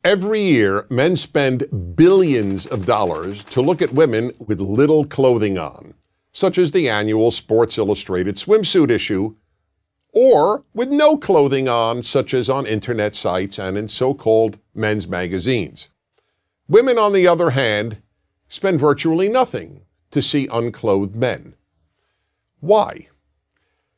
Every year, men spend billions of dollars to look at women with little clothing on, such as the annual Sports Illustrated swimsuit issue, or with no clothing on, such as on internet sites and in so-called men's magazines. Women, on the other hand, spend virtually nothing to see unclothed men. Why?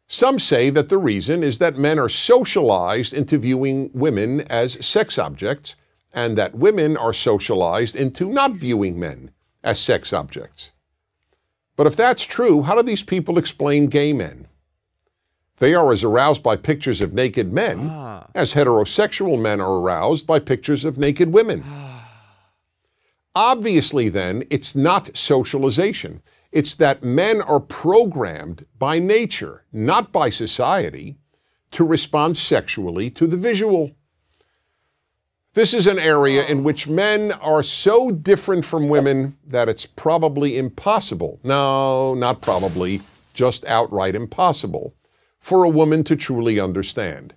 Some say that the reason is that men are socialized into viewing women as sex objects, and that women are socialized into not viewing men as sex objects. But if that's true, how do these people explain gay men? They are as aroused by pictures of naked men as heterosexual men are aroused by pictures of naked women. Obviously, then, it's not socialization. It's that men are programmed by nature, not by society, to respond sexually to the visual. This is an area in which men are so different from women that it's probably impossible, no, not probably, just outright impossible, for a woman to truly understand.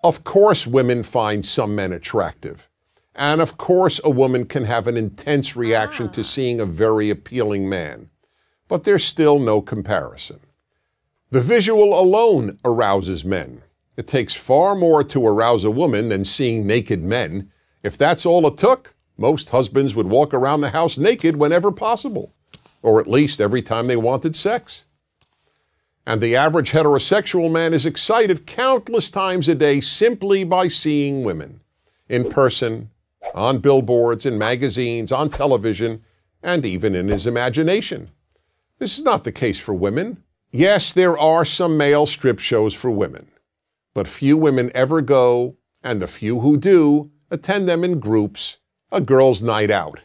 Of course women find some men attractive, and of course a woman can have an intense reaction to seeing a very appealing man, but there's still no comparison. The visual alone arouses men. It takes far more to arouse a woman than seeing naked men. If that's all it took, most husbands would walk around the house naked whenever possible, or at least every time they wanted sex. And the average heterosexual man is excited countless times a day simply by seeing women, in person, on billboards, in magazines, on television, and even in his imagination. This is not the case for women. Yes, there are some male strip shows for women, but few women ever go, and the few who do attend them in groups, a girls' night out.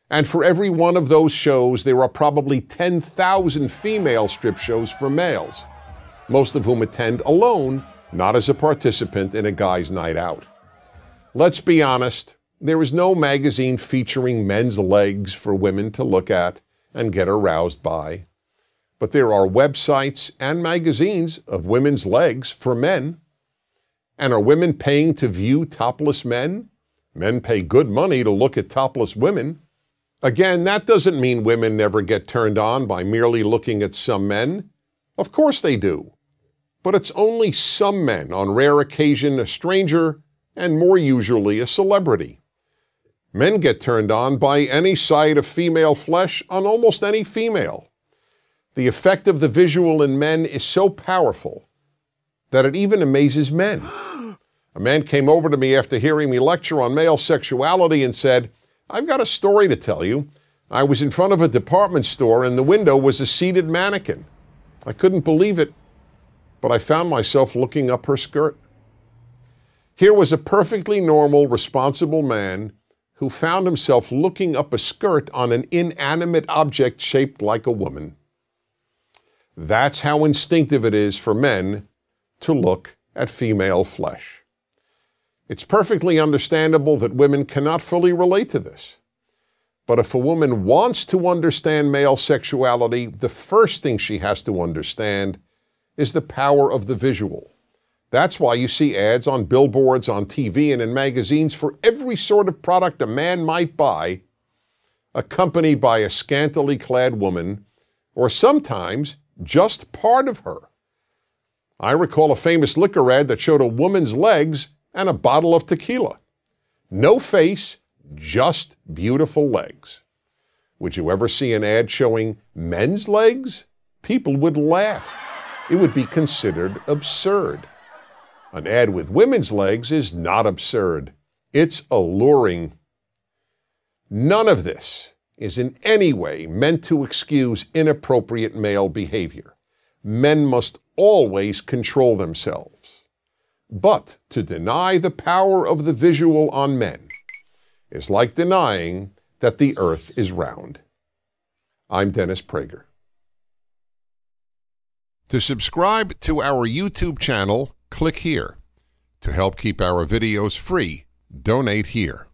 And for every one of those shows, there are probably 10,000 female strip shows for males, most of whom attend alone, not as a participant in a guy's night out. Let's be honest, there is no magazine featuring men's legs for women to look at and get aroused by. But there are websites and magazines of women's legs for men. And are women paying to view topless men? Men pay good money to look at topless women. Again, that doesn't mean women never get turned on by merely looking at some men. Of course they do. But it's only some men, on rare occasion a stranger, and more usually a celebrity. Men get turned on by any sight of female flesh on almost any female. The effect of the visual in men is so powerful that it even amazes men. A man came over to me after hearing me lecture on male sexuality and said, "I've got a story to tell you. I was in front of a department store and the window was a seated mannequin. I couldn't believe it, but I found myself looking up her skirt." Here was a perfectly normal, responsible man who found himself looking up a skirt on an inanimate object shaped like a woman. That's how instinctive it is for men to look at female flesh. It's perfectly understandable that women cannot fully relate to this. But if a woman wants to understand male sexuality, the first thing she has to understand is the power of the visual. That's why you see ads on billboards, on TV, and in magazines for every sort of product a man might buy, accompanied by a scantily clad woman, or sometimes just part of her. I recall a famous liquor ad that showed a woman's legs and a bottle of tequila. No face, just beautiful legs. Would you ever see an ad showing men's legs? People would laugh. It would be considered absurd. An ad with women's legs is not absurd. It's alluring. None of this is in any way meant to excuse inappropriate male behavior. Men must always control themselves. But to deny the power of the visual on men is like denying that the earth is round. I'm Dennis Prager. To subscribe to our YouTube channel, click here. To help keep our videos free, donate here.